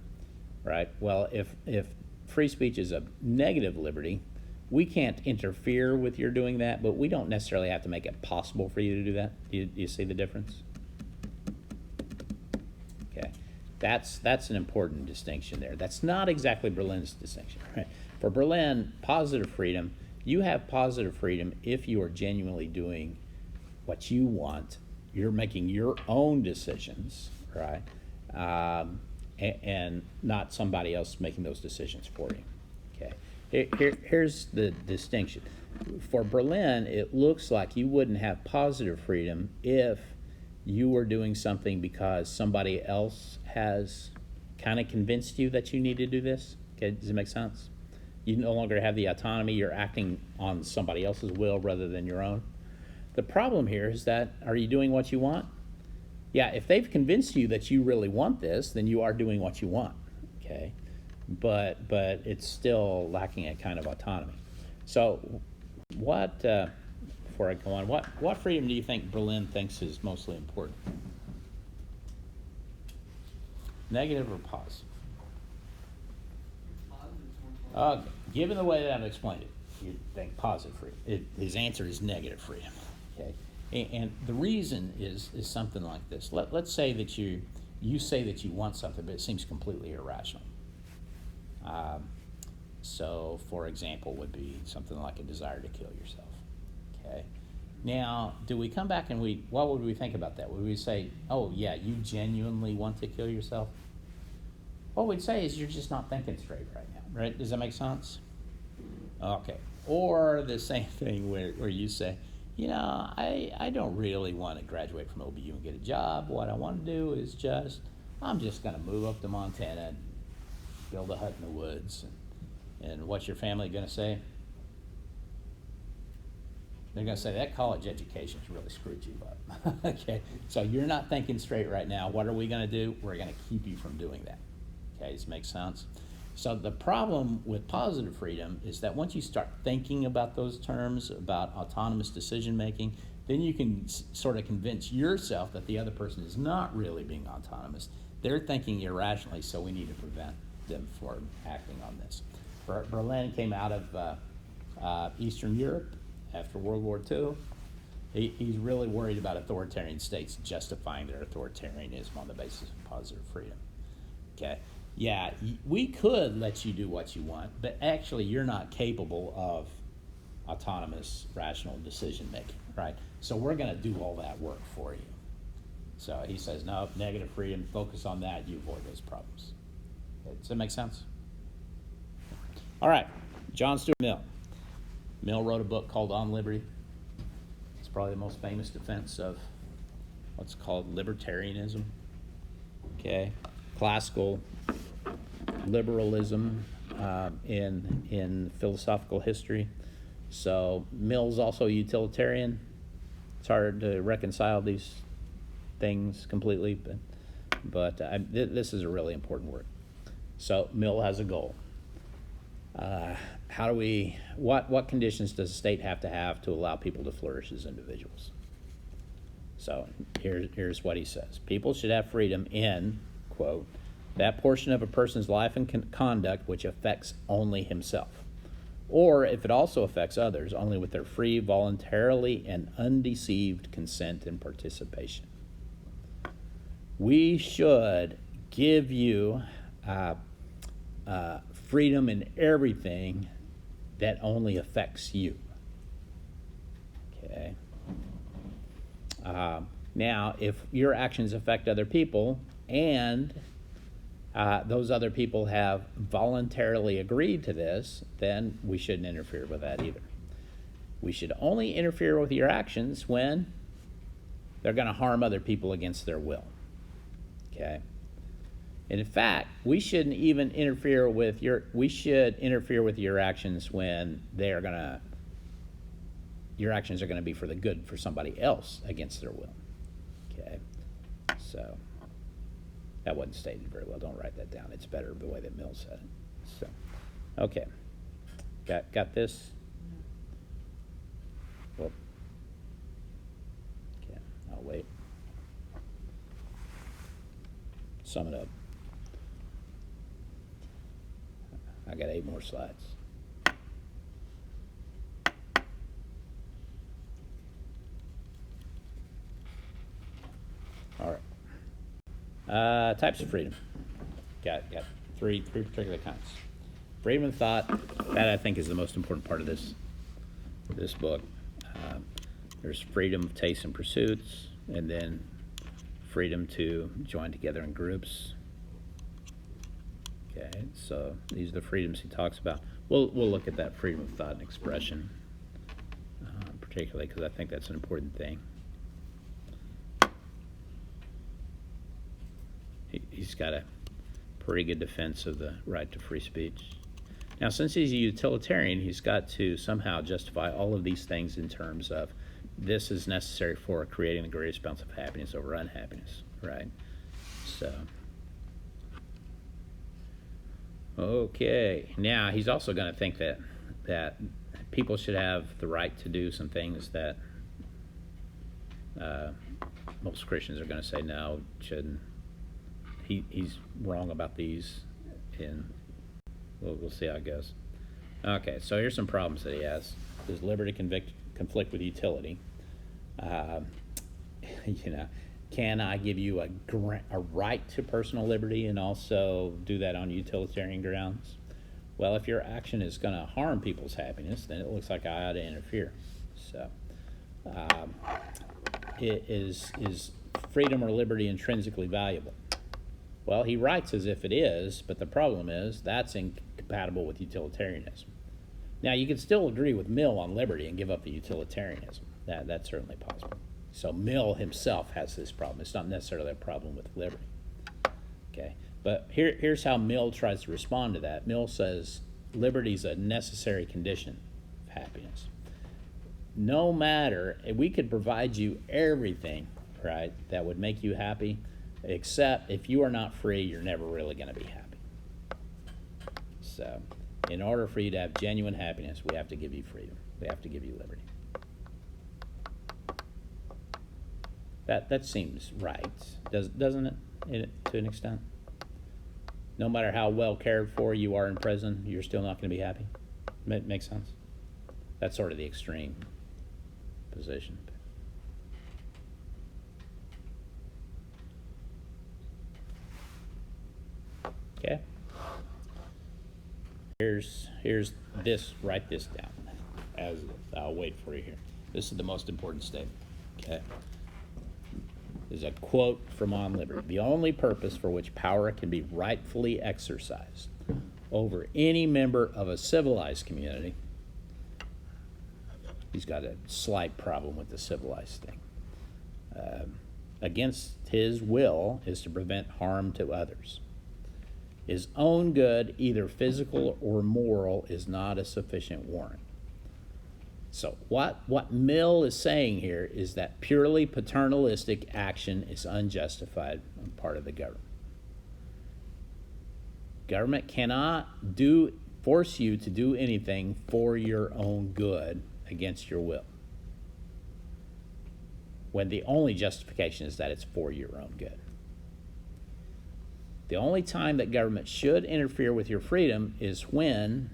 right? Well, if free speech is a negative liberty, we can't interfere with your doing that, but we don't necessarily have to make it possible for you to do that. Do you see the difference? Okay, that's an important distinction there. That's not exactly Berlin's distinction, right? For Berlin, positive freedom. You have positive freedom if you are genuinely doing what you want. You're making your own decisions, right? And not somebody else making those decisions for you. Okay. Here's the distinction. For Berlin, it looks like you wouldn't have positive freedom if you were doing something because somebody else has kind of convinced you that you need to do this. Okay, does it make sense? You no longer have the autonomy. You're acting on somebody else's will rather than your own. The problem here is that, are you doing what you want? Yeah, if they've convinced you that you really want this, then you are doing what you want, okay? But it's still lacking a kind of autonomy. So before I go on, what freedom do you think Berlin thinks is mostly important? Negative or positive? Given the way that I've explained it, you think positive freedom. His answer is negative freedom. Okay, and the reason is something like this. Let's say that you say that you want something, but it seems completely irrational. So, for example, would be something like a desire to kill yourself. Okay. Now, do we come back and what would we think about that? Would we say, oh yeah, you genuinely want to kill yourself? What we'd say is you're just not thinking straight right now, right? Does that make sense? Okay. Or the same thing where you say, I don't really want to graduate from OBU and get a job. What I want to do is I'm just going to move up to Montana and build a hut in the woods. And what's your family going to say? They're going to say that college education's really screwed you up. Okay, so you're not thinking straight right now. What are we going to do? We're going to keep you from doing that. Okay, does it make sense? So the problem with positive freedom is that once you start thinking about those terms, about autonomous decision making, then you can sort of convince yourself that the other person is not really being autonomous. They're thinking irrationally, so we need to prevent them from acting on this. Berlin came out of Eastern Europe after World War II. He's really worried about authoritarian states justifying their authoritarianism on the basis of positive freedom. Okay, yeah, we could let you do what you want, but actually you're not capable of autonomous, rational decision making, right? So we're going to do all that work for you. So he says, no, negative freedom, focus on that, you avoid those problems. Okay, does that make sense? All right, John Stuart Mill. Mill wrote a book called On Liberty. It's probably the most famous defense of what's called libertarianism. Okay, classical liberalism in philosophical history. So Mill's also a utilitarian. It's hard to reconcile these things completely, but this is a really important work. So Mill has a goal. What conditions does a state have to allow people to flourish as individuals? So here's what he says. People should have freedom in, quote, that portion of a person's life and conduct which affects only himself, or if it also affects others, only with their free, voluntarily, and undeceived consent and participation. We should give you freedom in everything that only affects you. Okay. Now, if your actions affect other people and those other people have voluntarily agreed to this, then we shouldn't interfere with that either. We should only interfere with your actions when they're going to harm other people against their will. Okay. And in fact, we shouldn't even interfere with your actions when your actions are going to be for the good for somebody else against their will. Okay. So that wasn't stated very well. Don't write that down. It's better the way that Mill said it. So, okay. Got this? Well, okay. I'll wait. Sum it up. I got 8 more slides. All right. Types of freedom. Got three particular kinds. Freedom of thought. That I think is the most important part of this book. There's freedom of tastes and pursuits, and then freedom to join together in groups. Okay, so these are the freedoms he talks about. We'll look at that freedom of thought and expression, particularly because I think that's an important thing. He's got a pretty good defense of the right to free speech. Now, since he's a utilitarian, he's got to somehow justify all of these things in terms of this is necessary for creating the greatest balance of happiness over unhappiness, right? So, okay. Now, he's also going to think that people should have the right to do some things that most Christians are going to say, no, shouldn't. He's wrong about these, and we'll see how it goes. Okay, so here's some problems that he has. Does liberty conflict with utility? Um, you know, can I give you a right to personal liberty and also do that on utilitarian grounds? Well, if your action is going to harm people's happiness, then it looks like I ought to interfere. So, um, is freedom or liberty intrinsically valuable? Well, he writes as if it is, but the problem is that's incompatible with utilitarianism. Now, you can still agree with Mill on liberty and give up the utilitarianism. That's certainly possible. So Mill himself has this problem. It's not necessarily a problem with liberty. Okay, but here's how Mill tries to respond to that. Mill says liberty is a necessary condition of happiness. No matter, we could provide you everything, right, that would make you happy, except if you are not free, you're never really going to be happy. So, in order for you to have genuine happiness, we have to give you freedom. We have to give you liberty. That seems right, doesn't it, to an extent? No matter how well cared for you are in prison, you're still not going to be happy? Makes sense? That's sort of the extreme position. Okay? Here's this, write this down, as I'll wait for you here. This is the most important statement, okay? This is a quote from On Liberty. The only purpose for which power can be rightfully exercised over any member of a civilized community, he's got a slight problem with the civilized thing, against his will is to prevent harm to others. His own good, either physical or moral, is not a sufficient warrant. So what Mill is saying here is that purely paternalistic action is unjustified on part of the government. Government cannot force you to do anything for your own good against your will, when the only justification is that it's for your own good. The only time that government should interfere with your freedom is when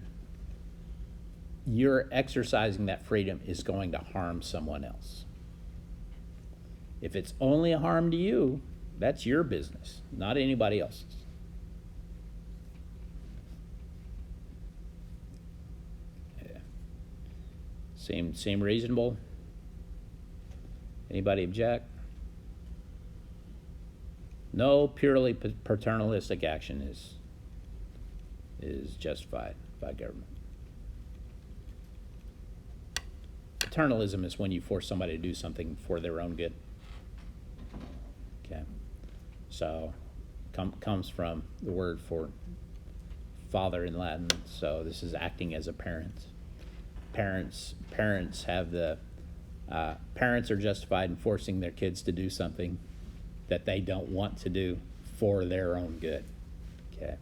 you're exercising that freedom is going to harm someone else. If it's only a harm to you, that's your business, not anybody else's. Yeah. Seem reasonable? Anybody object? No purely paternalistic action is justified by government. Paternalism is when you force somebody to do something for their own good. Okay, so comes from the word for father in Latin. So this is acting as a parent. Parents have the parents are justified in forcing their kids to do something that they don't want to do for their own good. Okay,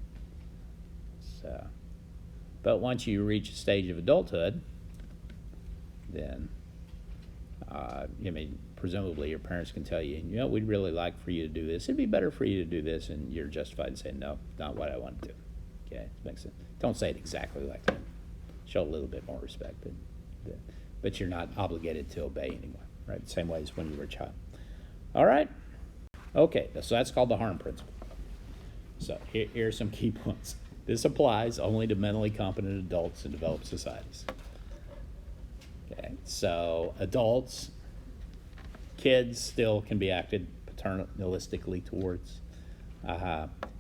so but once you reach a stage of adulthood, then presumably your parents can tell you, we'd really like for you to do this. It'd be better for you to do this, and you're justified in saying, no, not what I want to do. Okay, makes sense. Don't say it exactly like that. Show a little bit more respect, but you're not obligated to obey anymore, right? The same way as when you were a child. All right. Okay, so that's called the harm principle. So here are some key points. This applies only to mentally competent adults in developed societies. Okay, so adults, kids still can be acted paternalistically towards.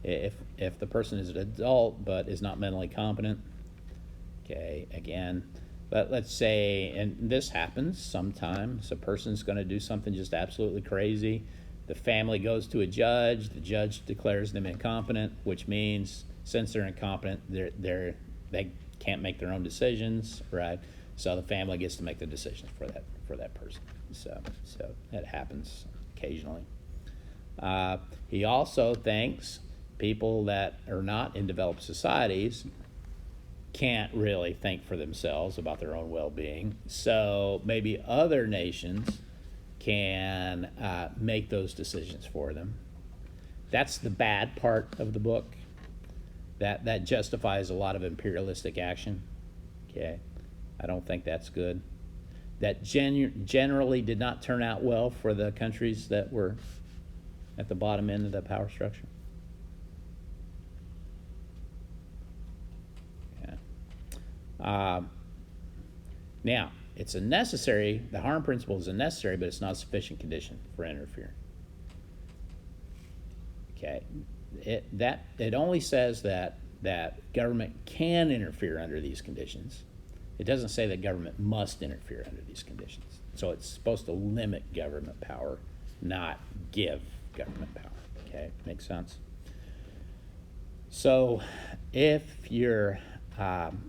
If the person is an adult but is not mentally competent, okay, again, but let's say, and this happens sometimes, a person's going to do something just absolutely crazy. The family goes to a judge. The judge declares them incompetent, which means since they're incompetent, they can't make their own decisions, right? So the family gets to make the decisions for that person. So that happens occasionally. He also thinks people that are not in developed societies can't really think for themselves about their own well-being. So maybe other nations can make those decisions for them. That's the bad part of the book. That justifies a lot of imperialistic action. Okay, I don't think that's good. That generally did not turn out well for the countries that were at the bottom end of the power structure. Yeah. Now, it's a necessary, the harm principle is a necessary, but it's not a sufficient condition for interfering. Okay, it only says that government can interfere under these conditions. It doesn't say that government must interfere under these conditions. So it's supposed to limit government power, not give government power. Okay, makes sense? So if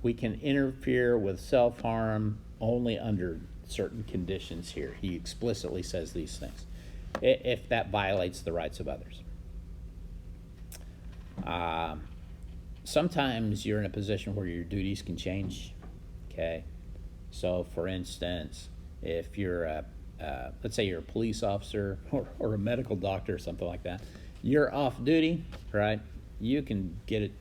we can interfere with self-harm only under certain conditions here. He explicitly says these things. If that violates the rights of others. Sometimes you're in a position where your duties can change. Okay, so for instance, if you're let's say you're a police officer or a medical doctor or something like that, you're off duty, right? You can get it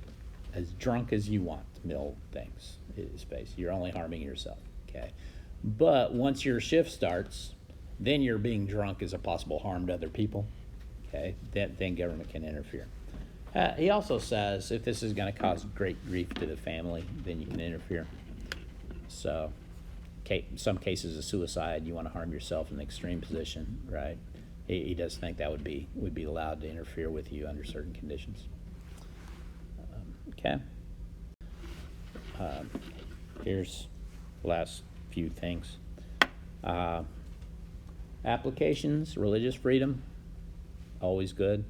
as drunk as you want, mill things, space. You're only harming yourself, okay? But once your shift starts, then you're being drunk as a possible harm to other people, okay? Then government can interfere. He also says if this is going to cause great grief to the family, then you can interfere. So, some cases of suicide, you want to harm yourself in an extreme position, right? He does think that would be allowed to interfere with you under certain conditions. Okay. Here's the last few things. Applications, religious freedom, always good.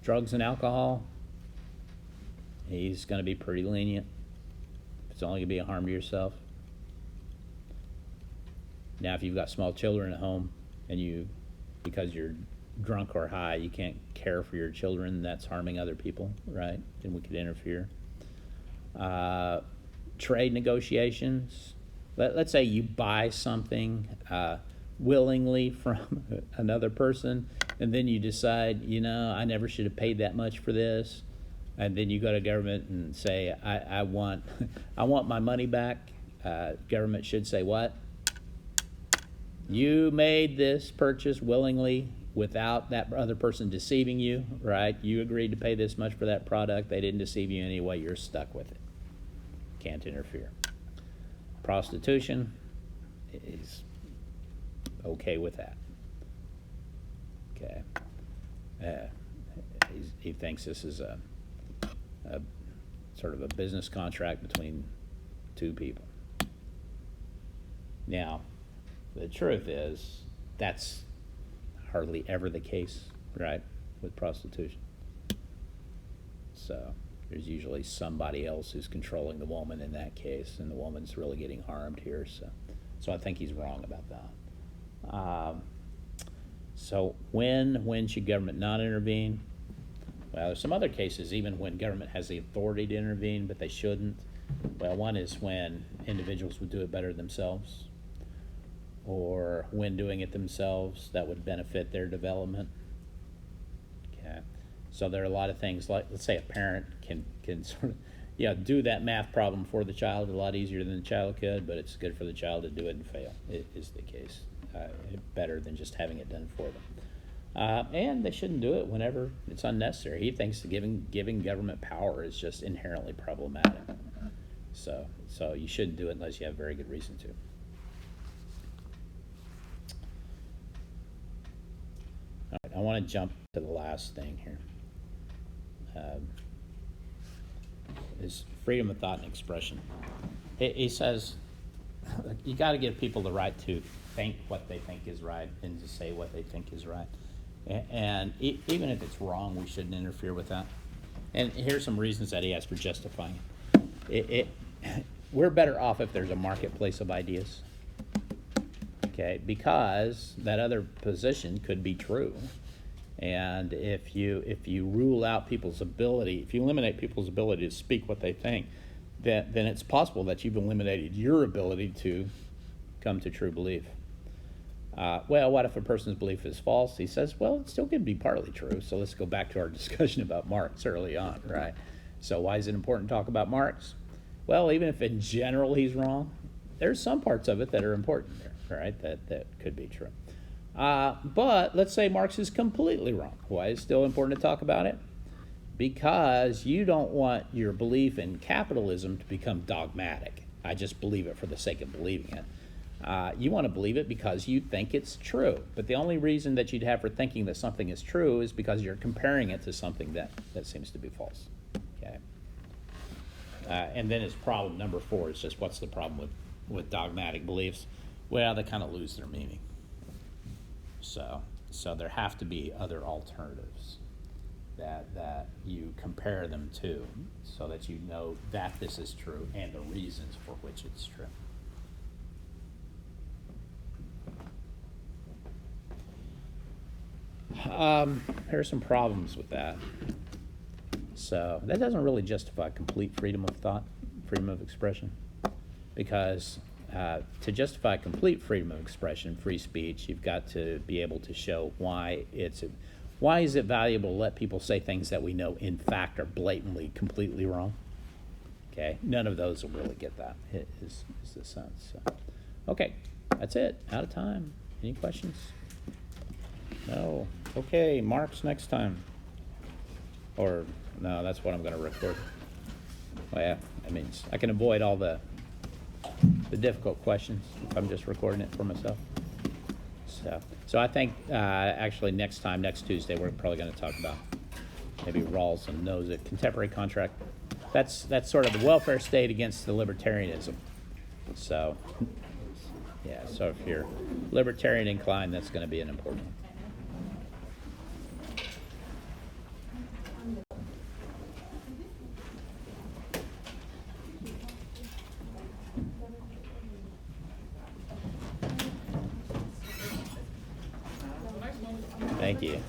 Drugs and alcohol, he's going to be pretty lenient. It's only going to be a harm to yourself. Now, if you've got small children at home and because you're drunk or high, you can't care for your children, that's harming other people, right? Then we could interfere. Trade negotiations. Let's say you buy something willingly from another person, and then you decide, I never should have paid that much for this. And then you go to government and say, I want my money back. Government should say what? You made this purchase willingly without that other person deceiving you, right? You agreed to pay this much for that product. They didn't deceive you anyway. You're stuck with it. Can't interfere. Prostitution is okay with that. Okay. He thinks this is a sort of a business contract between two people. Now, the truth is that's hardly ever the case, right, with prostitution. So there's usually somebody else who's controlling the woman in that case, and the woman's really getting harmed here. So I think he's wrong about that. So when should government not intervene? Well, there's some other cases even when government has the authority to intervene, but they shouldn't. Well, one is when individuals would do it better themselves, or when doing it themselves that would benefit their development. Okay, so there are a lot of things like, let's say a parent can sort of do that math problem for the child a lot easier than the child could, but it's good for the child to do it and fail. It is the case. Better than just having it done for them. And they shouldn't do it whenever it's unnecessary. He thinks giving government power is just inherently problematic. So you shouldn't do it unless you have very good reason to. All right, I want to jump to the last thing here. Is freedom of thought and expression. He says you got to give people the right to think what they think is right and to say what they think is right. And even if it's wrong, we shouldn't interfere with that. And here's some reasons that he has for justifying it. We're better off if there's a marketplace of ideas. Okay, because that other position could be true. And if you rule out people's ability, if you eliminate people's ability to speak what they think, then it's possible that you've eliminated your ability to come to true belief. Well, what if a person's belief is false? He says, well, it still could be partly true. So let's go back to our discussion about Marx early on, right? So why is it important to talk about Marx? Well, even if in general he's wrong, there's some parts of it that are important there, right? That could be true. But let's say Marx is completely wrong. Why is it still important to talk about it? Because you don't want your belief in capitalism to become dogmatic. I just believe it for the sake of believing it. You want to believe it because you think it's true. But the only reason that you'd have for thinking that something is true is because you're comparing it to something that seems to be false. Okay. And then his problem number 4 is just what's the problem with dogmatic beliefs? Well, they kind of lose their meaning. So there have to be other alternatives that you compare them to so that you know that this is true and the reasons for which it's true. There are some problems with that. So that doesn't really justify complete freedom of thought, freedom of expression, because to justify complete freedom of expression, free speech, you've got to be able to show why is it valuable to let people say things that we know in fact are blatantly, completely wrong. Okay, none of those will really get that, is the sense. So, okay, that's it, out of time. Any questions? No. Okay, Mark's next time. Or, no, that's what I'm going to record. Well, yeah, that means I can avoid all the difficult questions if I'm just recording it for myself. So I think actually next Tuesday, we're probably going to talk about maybe Rawls and Nozick, contemporary contract. That's sort of the welfare state against the libertarianism. So, yeah, so if you're libertarian inclined, that's going to be an important one. Thank you.